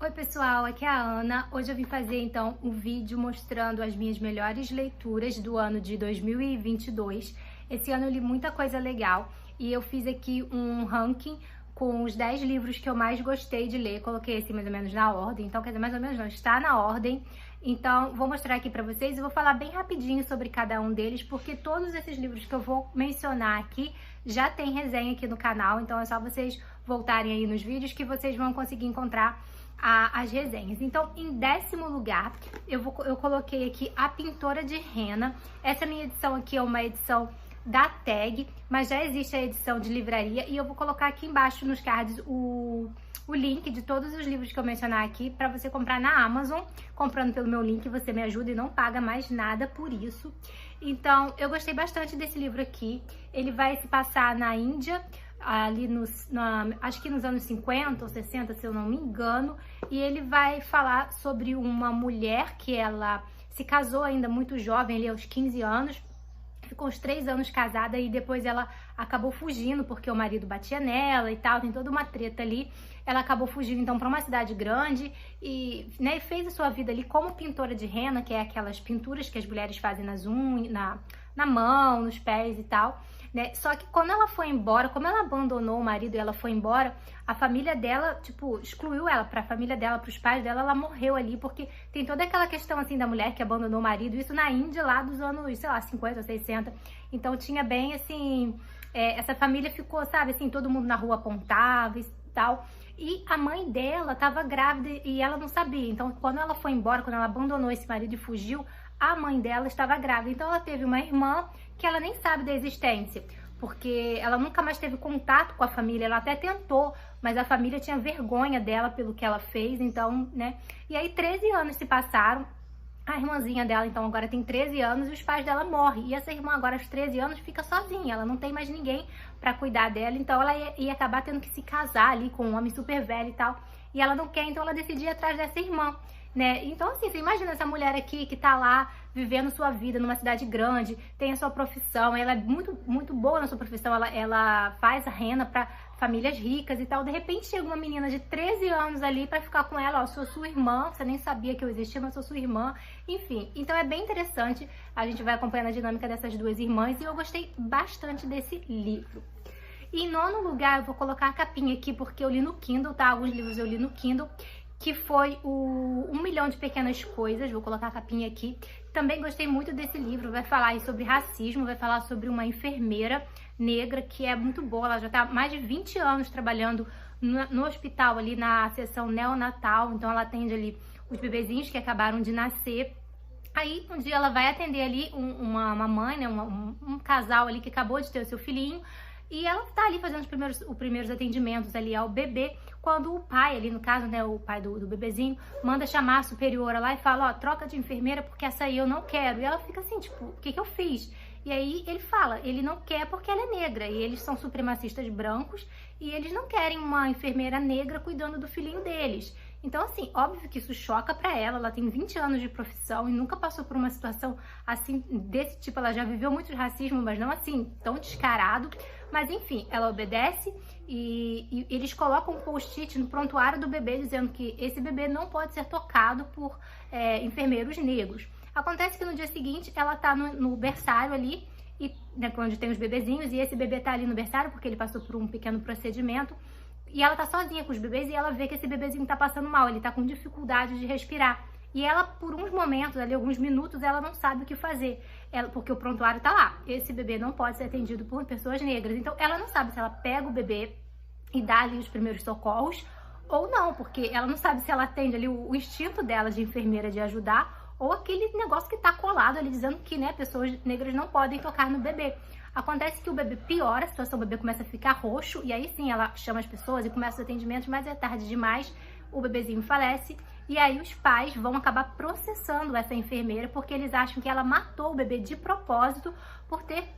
Oi pessoal, aqui é a Ana. Hoje eu vim fazer então um vídeo mostrando as minhas melhores leituras do ano de 2022. Esse ano eu li muita coisa legal e eu fiz aqui um ranking com os 10 livros que eu mais gostei de ler. Coloquei assim mais ou menos na ordem, então quer dizer, mais ou menos não, está na ordem. Então vou mostrar aqui pra vocês e vou falar bem rapidinho sobre cada um deles, porque todos esses livros que eu vou mencionar aqui já tem resenha aqui no canal, então é só vocês voltarem aí nos vídeos que vocês vão conseguir encontrar as resenhas. Então, em 10º lugar, eu coloquei aqui A Pintora de Rena. Essa minha edição aqui é uma edição da Tag, mas já existe a edição de livraria e eu vou colocar aqui embaixo nos cards o link de todos os livros que eu mencionar aqui para você comprar na Amazon. Comprando pelo meu link, você me ajuda e não paga mais nada por isso. Então, eu gostei bastante desse livro aqui. Ele vai se passar na Índia, ali acho que nos anos 50 ou 60, se eu não me engano, e ele vai falar sobre uma mulher que ela se casou ainda muito jovem, ali aos 15 anos, ficou uns 3 anos casada e depois ela acabou fugindo porque o marido batia nela e tal, tem toda uma treta ali. Ela acabou fugindo então para uma cidade grande e, né, fez a sua vida ali como pintora de rena, que é aquelas pinturas que as mulheres fazem nas unhas, na mão, nos pés e tal, né? Só que quando ela foi embora, como ela abandonou o marido e ela foi embora, a família dela, tipo, excluiu ela pra família dela, pros pais dela, ela morreu ali, porque tem toda aquela questão, assim, da mulher que abandonou o marido, isso na Índia lá dos anos, sei lá, 50 ou 60, então tinha bem, assim, essa família ficou, sabe, assim, todo mundo na rua apontava e tal, e a mãe dela tava grávida e ela não sabia, então quando ela foi embora, quando ela abandonou esse marido e fugiu, a mãe dela estava grávida, então ela teve uma irmã que ela nem sabe da existência, porque ela nunca mais teve contato com a família, ela até tentou, mas a família tinha vergonha dela pelo que ela fez, então, né, e aí 13 anos se passaram, a irmãzinha dela, então, agora tem 13 anos e os pais dela morrem, e essa irmã agora aos 13 anos fica sozinha, ela não tem mais ninguém pra cuidar dela, então ela ia acabar tendo que se casar ali com um homem super velho e tal, e ela não quer, então ela decide ir atrás dessa irmã, né? Então, assim, você imagina essa mulher aqui que tá lá vivendo sua vida numa cidade grande, tem a sua profissão, ela é muito, muito boa na sua profissão, ela faz a rena pra famílias ricas e tal. De repente chega uma menina de 13 anos ali pra ficar com ela, ó, sou sua irmã, você nem sabia que eu existia, mas sou sua irmã, enfim. Então é bem interessante, a gente vai acompanhando a dinâmica dessas duas irmãs e eu gostei bastante desse livro. E em 9º lugar, eu vou colocar a capinha aqui porque eu li no Kindle, tá? Alguns livros eu li no Kindle, que foi o 1 Milhão de Pequenas Coisas, vou colocar a capinha aqui. Também gostei muito desse livro, vai falar aí sobre racismo, vai falar sobre uma enfermeira negra que é muito boa, ela já está há mais de 20 anos trabalhando no hospital ali na seção neonatal, então ela atende ali os bebezinhos que acabaram de nascer. Aí um dia ela vai atender ali uma mãe, né, um casal ali que acabou de ter o seu filhinho, e ela tá ali fazendo os primeiros atendimentos ali ao bebê, quando o pai, ali no caso, né, o pai do bebezinho, manda chamar a superiora lá e fala, ó, troca de enfermeira porque essa aí eu não quero. E ela fica assim, tipo, o que que eu fiz? E aí ele fala, ele não quer porque ela é negra, e eles são supremacistas brancos, e eles não querem uma enfermeira negra cuidando do filhinho deles. Então, assim, óbvio que isso choca pra ela tem 20 anos de profissão e nunca passou por uma situação assim, desse tipo, ela já viveu muito racismo, mas não assim, tão descarado. Mas enfim, ela obedece e eles colocam um post-it no prontuário do bebê dizendo que esse bebê não pode ser tocado por enfermeiros negros. Acontece que no dia seguinte ela tá no berçário ali, né, onde tem os bebezinhos, e esse bebê tá ali no berçário porque ele passou por um pequeno procedimento. E ela tá sozinha com os bebês e ela vê que esse bebezinho tá passando mal, ele tá com dificuldade de respirar. E ela, por uns momentos, ali, alguns minutos, ela não sabe o que fazer, porque o prontuário tá lá. Esse bebê não pode ser atendido por pessoas negras. Então, ela não sabe se ela pega o bebê e dá ali os primeiros socorros ou não, porque ela não sabe se ela atende ali o instinto dela de enfermeira de ajudar ou aquele negócio que tá colado ali dizendo que, né, pessoas negras não podem tocar no bebê. Acontece que o bebê piora a situação, o bebê começa a ficar roxo e aí sim ela chama as pessoas e começa os atendimentos, mas é tarde demais, o bebezinho falece e aí os pais vão acabar processando essa enfermeira porque eles acham que ela matou o bebê de propósito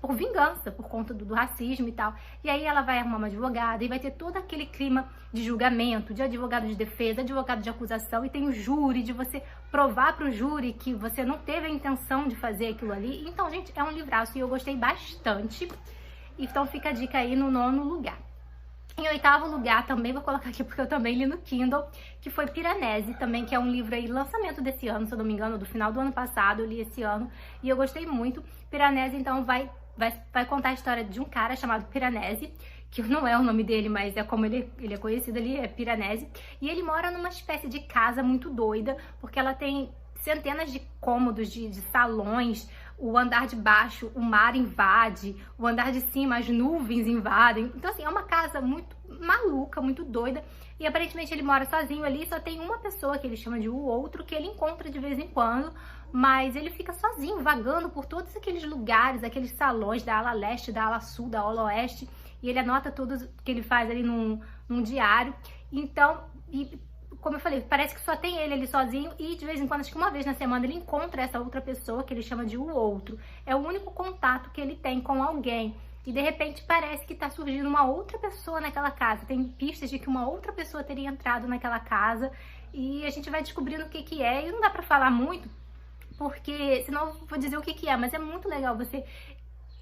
por vingança, por conta do racismo e tal. E aí ela vai arrumar uma advogada e vai ter todo aquele clima de julgamento, de advogado de defesa, advogado de acusação, e tem o júri, de você provar pro júri que você não teve a intenção de fazer aquilo ali. Então, gente, é um livraço e eu gostei bastante. Então fica a dica aí no 9º lugar. Em oitavo lugar, também vou colocar aqui porque eu também li no Kindle, que foi Piranesi, também, que é um livro aí, lançamento desse ano, se eu não me engano, do final do ano passado, eu li esse ano, e eu gostei muito. Piranesi, então, vai contar a história de um cara chamado Piranesi, que não é o nome dele, mas é como ele é conhecido ali, é Piranesi, e ele mora numa espécie de casa muito doida, porque ela tem centenas de cômodos, de salões, o andar de baixo, o mar invade, o andar de cima, as nuvens invadem. Então, assim, é uma casa muito maluca, muito doida. E aparentemente ele mora sozinho ali, só tem uma pessoa que ele chama de o outro, que ele encontra de vez em quando, mas ele fica sozinho, vagando por todos aqueles lugares, aqueles salões da ala leste, da ala sul, da ala oeste, e ele anota tudo que ele faz ali num diário. Então, como eu falei, parece que só tem ele ali sozinho e de vez em quando, acho que uma vez na semana, ele encontra essa outra pessoa que ele chama de o outro. É o único contato que ele tem com alguém. E de repente parece que tá surgindo uma outra pessoa naquela casa. Tem pistas de que uma outra pessoa teria entrado naquela casa e a gente vai descobrindo o que que é. E não dá pra falar muito, porque senão eu vou dizer o que que é, mas é muito legal você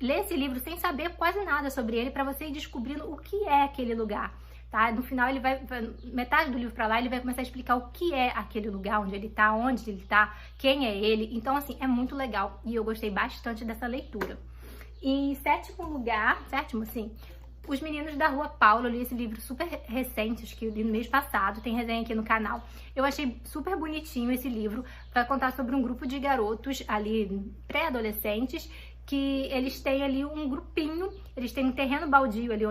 ler esse livro sem saber quase nada sobre ele, pra você ir descobrindo o que é aquele lugar. Tá? No final, ele vai, metade do livro pra lá, ele vai começar a explicar o que é aquele lugar, onde ele tá, quem é ele. Então, assim, é muito legal e eu gostei bastante dessa leitura. Em sétimo lugar, sim, Os Meninos da Rua Paula. Eu li esse livro super recente, acho que eu li no mês passado, tem resenha aqui no canal. Eu achei super bonitinho esse livro, vai contar sobre um grupo de garotos ali, pré-adolescentes, que eles têm ali um grupinho, eles têm um terreno baldio ali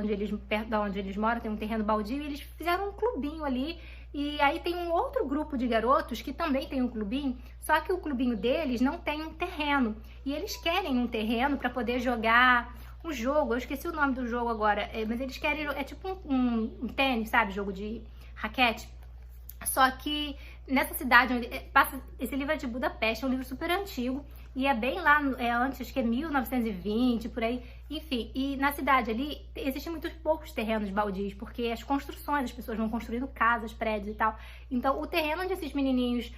perto de onde eles moram, tem um terreno baldio, e eles fizeram um clubinho ali, e aí tem um outro grupo de garotos que também tem um clubinho, só que o clubinho deles não tem um terreno, e eles querem um terreno para poder jogar um jogo, eu esqueci o nome do jogo agora, mas eles querem, é tipo um tênis, sabe, jogo de raquete, só que nessa cidade onde passa, esse livro é de Budapeste, é um livro super antigo, e é bem lá, antes, acho que é 1920, por aí, enfim. E na cidade ali, existem muitos poucos terrenos baldios, porque as construções, as pessoas vão construindo casas, prédios e tal. Então, o terreno onde esses menininhos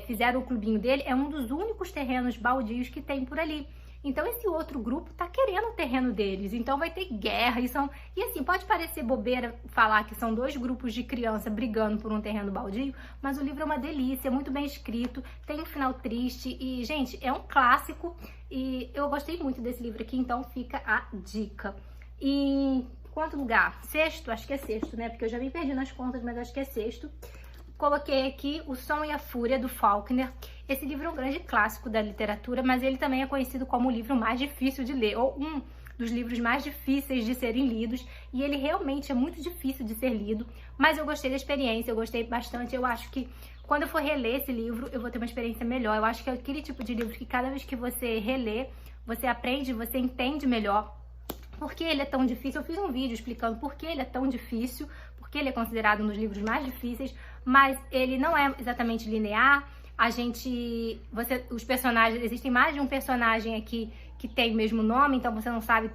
fizeram o clubinho dele é um dos únicos terrenos baldios que tem por ali. Então, esse outro grupo tá querendo o terreno deles, então vai ter guerra. E assim, pode parecer bobeira falar que são dois grupos de criança brigando por um terreno baldio, mas o livro é uma delícia, é muito bem escrito, tem um final triste e, gente, é um clássico e eu gostei muito desse livro aqui, então fica a dica. Em quanto lugar? Sexto? Acho que é sexto, né? Porque eu já me perdi nas contas, mas acho que é sexto. Coloquei aqui O Som e a Fúria, do Faulkner. Esse livro é um grande clássico da literatura, mas ele também é conhecido como o livro mais difícil de ler, ou um dos livros mais difíceis de serem lidos, e ele realmente é muito difícil de ser lido, mas eu gostei da experiência, eu gostei bastante. Eu acho que quando eu for reler esse livro, eu vou ter uma experiência melhor. Eu acho que é aquele tipo de livro que cada vez que você relê, você aprende, você entende melhor por que ele é tão difícil. Eu fiz um vídeo explicando por que ele é tão difícil, porque ele é considerado um dos livros mais difíceis, mas ele não é exatamente linear. Os personagens, existem mais de um personagem aqui que tem o mesmo nome, então você não sabe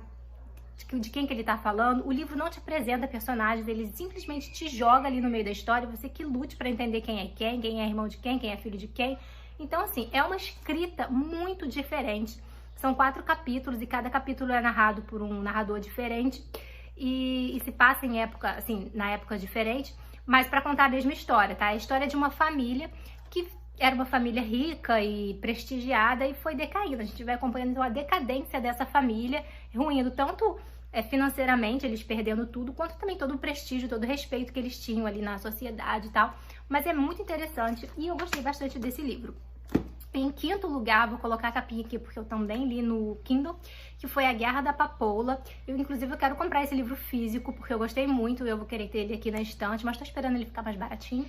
de quem que ele tá falando. O livro não te apresenta personagens, ele simplesmente te joga ali no meio da história, você que lute para entender quem é irmão de quem é filho de quem. Então, assim, é uma escrita muito diferente. São 4 capítulos e cada capítulo é narrado por um narrador diferente e se passa em época, assim, na época diferente, mas para contar a mesma história, tá? A história de uma família que era uma família rica e prestigiada e foi decaindo. A gente vai acompanhando então a decadência dessa família, ruindo tanto financeiramente, eles perdendo tudo, quanto também todo o prestígio, todo o respeito que eles tinham ali na sociedade e tal. Mas é muito interessante e eu gostei bastante desse livro. Em quinto lugar, vou colocar a capinha aqui porque eu também li no Kindle, que foi A Guerra da Papoula. Inclusive, eu quero comprar esse livro físico porque eu gostei muito, eu vou querer ter ele aqui na estante, mas tô esperando ele ficar mais baratinho.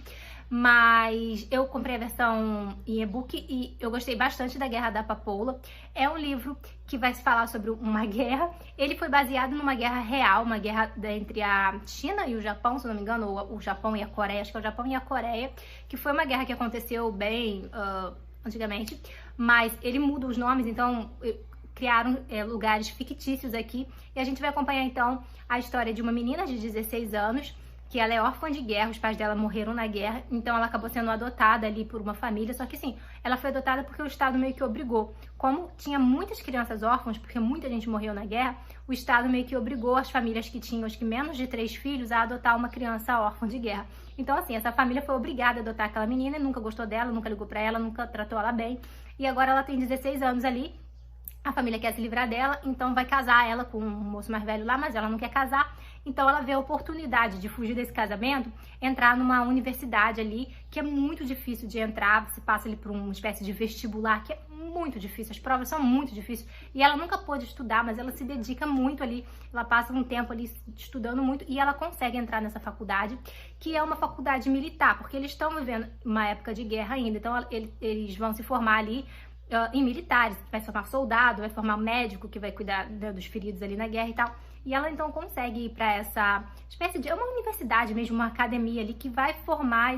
Mas eu comprei a versão em e-book e eu gostei bastante da Guerra da Papoula. É um livro que vai se falar sobre uma guerra. Ele foi baseado numa guerra real, uma guerra entre a China e o Japão, se não me engano, ou o Japão e a Coreia, acho que é o Japão e a Coreia, que foi uma guerra que aconteceu bem antigamente, mas ele muda os nomes, então criaram lugares fictícios aqui, e a gente vai acompanhar então a história de uma menina de 16 anos que ela é órfã de guerra, os pais dela morreram na guerra, então ela acabou sendo adotada ali por uma família, só que sim, ela foi adotada porque o Estado meio que obrigou. Como tinha muitas crianças órfãs, porque muita gente morreu na guerra, o Estado meio que obrigou as famílias que tinham, acho que menos de 3 filhos, a adotar uma criança órfã de guerra. Então assim, essa família foi obrigada a adotar aquela menina, e nunca gostou dela, nunca ligou pra ela, nunca tratou ela bem, e agora ela tem 16 anos ali. A família quer se livrar dela, então vai casar ela com um moço mais velho lá, mas ela não quer casar. Então ela vê a oportunidade de fugir desse casamento, entrar numa universidade ali, que é muito difícil de entrar. Você passa ali por uma espécie de vestibular, que é muito difícil, as provas são muito difíceis. E ela nunca pôde estudar, mas ela se dedica muito ali, ela passa um tempo ali estudando muito e ela consegue entrar nessa faculdade, que é uma faculdade militar, porque eles estão vivendo uma época de guerra ainda. Então eles vão se formar ali em militares, vai formar soldado, vai formar médico que vai cuidar, né, dos feridos ali na guerra e tal. E ela então consegue ir para essa espécie de uma universidade mesmo, uma academia ali que vai formar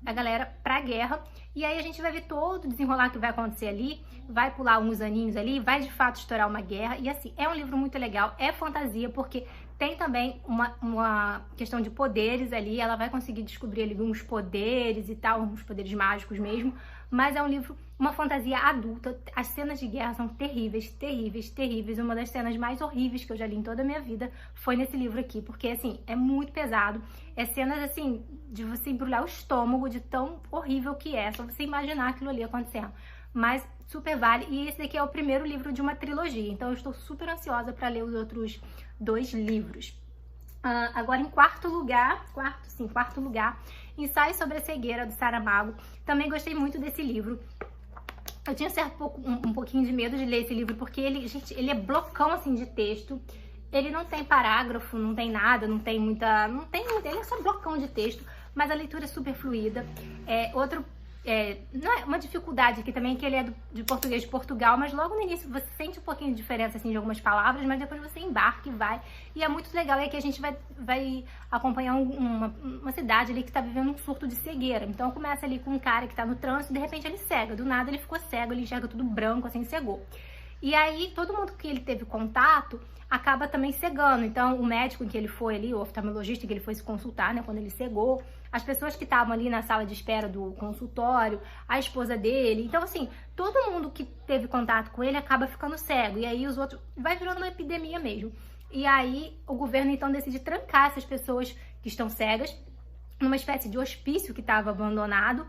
a galera pra guerra. E aí a gente vai ver todo o desenrolar que vai acontecer ali, vai pular uns aninhos ali, vai de fato estourar uma guerra. E assim, é um livro muito legal, é fantasia, porque tem também uma questão de poderes ali, ela vai conseguir descobrir ali uns poderes e tal, uns poderes mágicos mesmo, mas é um livro, uma fantasia adulta. As cenas de guerra são terríveis, terríveis, terríveis. Uma das cenas mais horríveis que eu já li em toda a minha vida foi nesse livro aqui, porque assim, é muito pesado, é cenas assim, de você embrulhar o estômago de tão horrível que é, só você imaginar aquilo ali acontecendo. Mas super vale, e esse daqui é o primeiro livro de uma trilogia, então eu estou super ansiosa para ler os outros 2 livros. Agora em quarto lugar, Ensaio sobre a Cegueira, do Saramago. Também gostei muito desse livro. Eu tinha um pouquinho de medo de ler esse livro, porque gente, ele é blocão assim de texto. Ele não tem parágrafo, não tem nada, ele é só blocão de texto, mas a leitura é super fluida. Não é uma dificuldade aqui também, que ele é de português de Portugal, mas logo no início você sente um pouquinho de diferença assim, de algumas palavras, mas depois você embarca e vai. E é muito legal, é que a gente vai acompanhar uma cidade ali que está vivendo um surto de cegueira. Então começa ali com um cara que está no trânsito e de repente ele cega, do nada ele ficou cego, ele enxerga tudo branco, assim, cegou. E aí todo mundo que ele teve contato acaba também cegando. Então o médico em que ele foi ali, o oftalmologista em que ele foi se consultar, né, quando ele cegou, as pessoas que estavam ali na sala de espera do consultório, a esposa dele. Então assim, todo mundo que teve contato com ele acaba ficando cego. E aí os outros, vai virando uma epidemia mesmo. E aí o governo então decide trancar essas pessoas que estão cegas numa espécie de hospício que estava abandonado,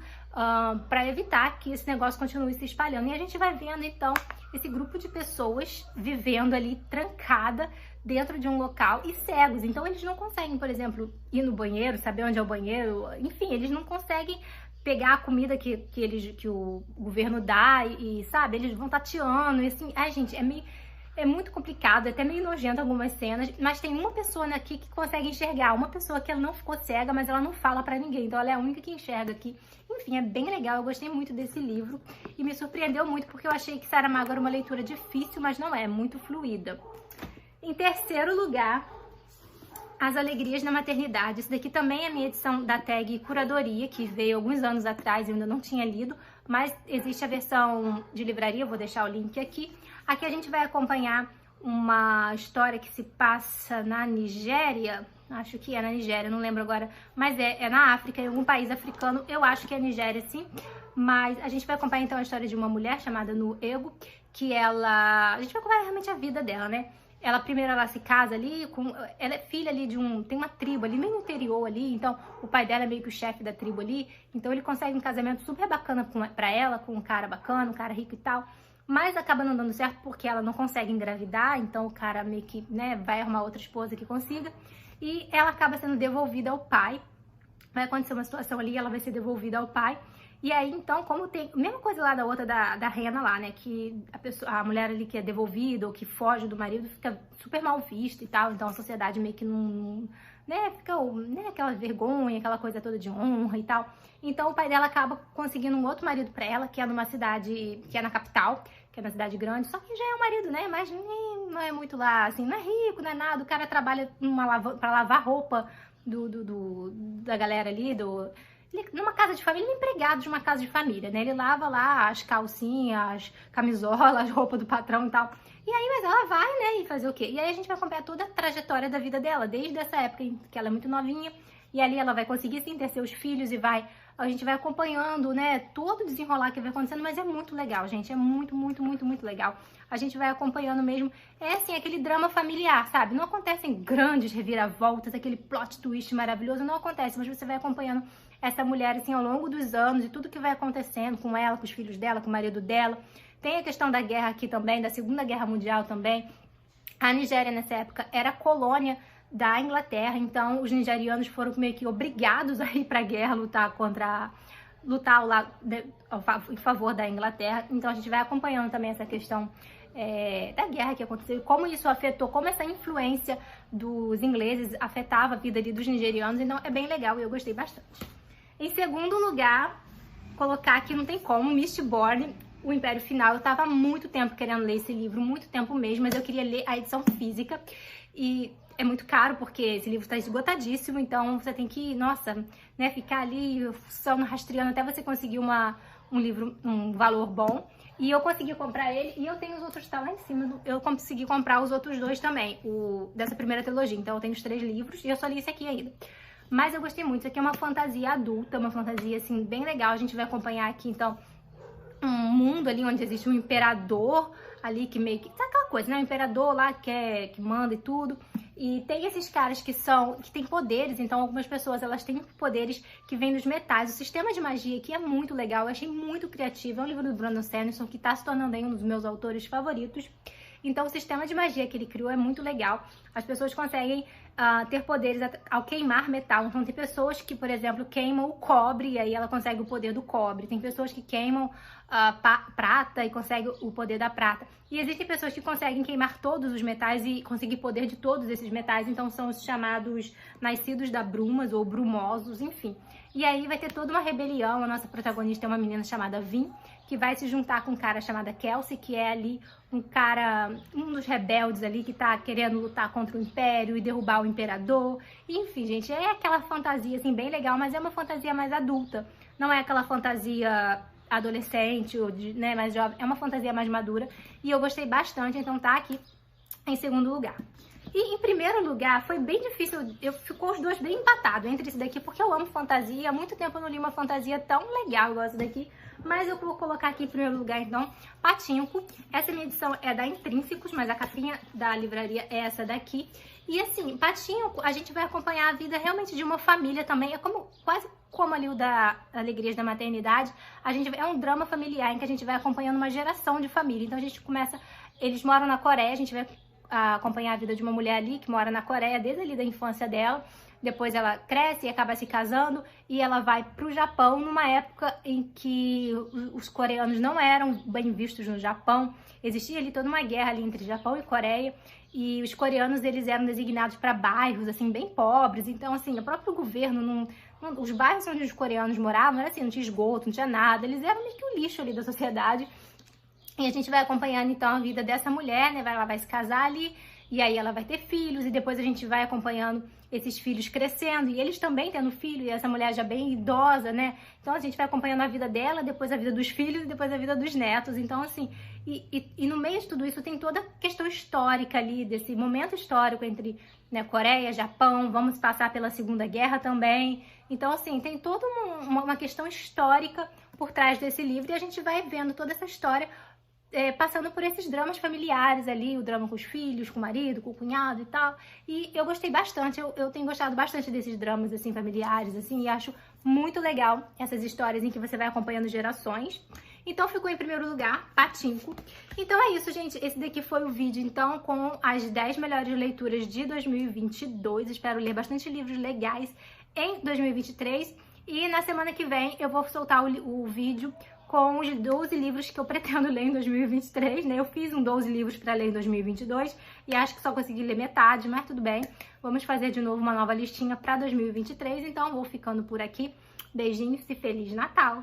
para evitar que esse negócio continue se espalhando. E a gente vai vendo então esse grupo de pessoas vivendo ali trancada dentro de um local e cegos. Então eles não conseguem, por exemplo, ir no banheiro, saber onde é o banheiro, enfim, eles não conseguem pegar a comida que o governo dá e sabe, eles vão tateando e assim, ai gente, é muito complicado, é até meio nojento algumas cenas, mas tem uma pessoa aqui que consegue enxergar, uma pessoa que ela não ficou cega, mas ela não fala pra ninguém, então ela é a única que enxerga aqui. Enfim, é bem legal, eu gostei muito desse livro e me surpreendeu muito porque eu achei que Saramago era uma leitura difícil, mas não é muito fluida. Em terceiro lugar, As Alegrias na Maternidade. Esse daqui também é a minha edição da tag Curadoria, que veio alguns anos atrás, eu ainda não tinha lido, mas existe a versão de livraria, eu vou deixar o link aqui. Aqui a gente vai acompanhar uma história que se passa na Nigéria, acho que é na Nigéria, não lembro agora, mas é na África, em algum país africano, eu acho que é Nigéria sim, mas a gente vai acompanhar então a história de uma mulher chamada Nuego, que a gente vai acompanhar realmente a vida dela, né? Primeiro ela se casa ali, ela é filha ali tem uma tribo ali, meio no interior ali, então o pai dela é meio que o chefe da tribo ali, então ele consegue um casamento super bacana pra ela, com um cara bacana, um cara rico e tal, mas acaba não dando certo porque ela não consegue engravidar, então o cara meio que, né, vai arrumar outra esposa que consiga, e ela acaba sendo devolvida ao pai, vai acontecer uma situação ali, ela vai ser devolvida ao pai. E aí, então, como tem... Mesma coisa lá da outra, da Rena lá, né? Que a mulher ali que é devolvida ou que foge do marido fica super mal vista e tal. Então, a sociedade meio que não... né? Fica, né? Aquela vergonha, aquela coisa toda de honra e tal. Então, o pai dela acaba conseguindo um outro marido pra ela, que é numa cidade... Que é na capital, que é na cidade grande. Só que já é um marido, né? Mas não é muito lá, assim... Não é rico, não é nada. O cara trabalha pra lavar roupa da galera ali, numa casa de família, ele é empregado de uma casa de família, né? Ele lava lá as calcinhas, as camisolas, as roupas do patrão e tal. E aí, mas ela vai, né? E fazer o quê? E aí a gente vai acompanhar toda a trajetória da vida dela, desde essa época em que ela é muito novinha. e ali ela vai conseguir sim ter seus filhos e a gente vai acompanhando, né, todo o desenrolar que vai acontecendo, mas é muito legal, gente, é muito, muito, muito, muito legal. A gente vai acompanhando mesmo, é assim, aquele drama familiar, sabe? Não acontecem grandes reviravoltas, aquele plot twist maravilhoso, não acontece, mas você vai acompanhando essa mulher, assim, ao longo dos anos e tudo que vai acontecendo com ela, com os filhos dela, com o marido dela. Tem a questão da guerra aqui também, da Segunda Guerra Mundial também. A Nigéria, nessa época, era colônia da Inglaterra, então os nigerianos foram meio que obrigados a ir pra guerra, lutar em favor da Inglaterra. Então a gente vai acompanhando também essa questão da guerra que aconteceu, como isso afetou, como essa influência dos ingleses afetava a vida ali dos nigerianos. Então é bem legal e eu gostei bastante. Em segundo lugar, colocar aqui, não tem como, Mistborn, O Império Final. Eu tava há muito tempo querendo ler esse livro, muito tempo mesmo, mas eu queria ler a edição física e é muito caro porque esse livro está esgotadíssimo, então você tem que, nossa, né, ficar ali fuçando, rastreando até você conseguir um livro, um valor bom. E eu consegui comprar ele e eu tenho os outros, tá lá em cima, eu consegui comprar os outros dois também, dessa primeira trilogia. Então eu tenho os 3 livros e eu só li esse aqui ainda. Mas eu gostei muito, isso aqui é uma fantasia adulta, uma fantasia assim bem legal. A gente vai acompanhar aqui então um mundo ali onde existe um imperador ali que meio que, sabe aquela coisa, né? O imperador lá que manda e tudo. E tem esses caras que têm poderes, então algumas pessoas elas têm poderes que vêm dos metais. O sistema de magia aqui é muito legal, eu achei muito criativo. É um livro do Brandon Sanderson que está se tornando aí um dos meus autores favoritos. Então o sistema de magia que ele criou é muito legal. As pessoas conseguem ter poderes ao queimar metal. Então tem pessoas que, por exemplo, queimam o cobre e aí ela consegue o poder do cobre. Tem pessoas que queimam prata e conseguem o poder da prata. E existem pessoas que conseguem queimar todos os metais e conseguir poder de todos esses metais. Então são os chamados nascidos da brumas ou brumosos, enfim. E aí vai ter toda uma rebelião. A nossa protagonista é uma menina chamada Vin, que vai se juntar com um cara chamado Kelsey, que é ali um dos rebeldes ali que tá querendo lutar contra o Império e derrubar o Imperador. Enfim, gente, é aquela fantasia assim bem legal, mas é uma fantasia mais adulta. Não é aquela fantasia adolescente ou né, mais jovem, é uma fantasia mais madura. E eu gostei bastante, então tá aqui em segundo lugar. E em primeiro lugar, foi bem difícil, ficou os dois bem empatados entre esse daqui, porque eu amo fantasia. Há muito tempo eu não li uma fantasia tão legal igual essa daqui. Mas eu vou colocar aqui em primeiro lugar, então, Pachinko. Essa minha edição é da Intrínsecos, mas a capinha da livraria é essa daqui. E assim, Pachinko, a gente vai acompanhar a vida realmente de uma família também. É quase como ali o da Alegrias da Maternidade. É um drama familiar em que a gente vai acompanhando uma geração de família. Então a gente começa, eles moram na Coreia, a gente vai acompanhar a vida de uma mulher ali que mora na Coreia desde ali da infância dela. Depois ela cresce e acaba se casando e ela vai pro Japão numa época em que os coreanos não eram bem vistos no Japão. Existia ali toda uma guerra ali entre Japão e Coreia e os coreanos eles eram designados para bairros assim bem pobres. Então assim, o próprio governo os bairros onde os coreanos moravam não era assim, não tinha esgoto, não tinha nada. Eles eram meio que o lixo ali da sociedade. E a gente vai acompanhando então a vida dessa mulher, né? Ela vai se casar ali e aí ela vai ter filhos e depois a gente vai acompanhando esses filhos crescendo e eles também tendo filho e essa mulher já bem idosa, né? Então a gente vai acompanhando a vida dela, depois a vida dos filhos e depois a vida dos netos. Então assim, e no meio de tudo isso tem toda a questão histórica ali, desse momento histórico entre, né, Coreia, Japão, vamos passar pela Segunda Guerra também. Então assim, tem toda uma questão histórica por trás desse livro e a gente vai vendo toda essa história passando por esses dramas familiares ali, o drama com os filhos, com o marido, com o cunhado e tal. E eu gostei bastante, eu tenho gostado bastante desses dramas, assim, familiares, assim, e acho muito legal essas histórias em que você vai acompanhando gerações. Então ficou em primeiro lugar, Pachinko. Então é isso, gente, esse daqui foi o vídeo, então, com as 10 melhores leituras de 2022. Espero ler bastante livros legais em 2023. E na semana que vem eu vou soltar o vídeo com os 12 livros que eu pretendo ler em 2023, né? Eu fiz 12 livros para ler em 2022 e acho que só consegui ler metade, mas tudo bem. Vamos fazer de novo uma nova listinha para 2023, então vou ficando por aqui. Beijinhos e Feliz Natal!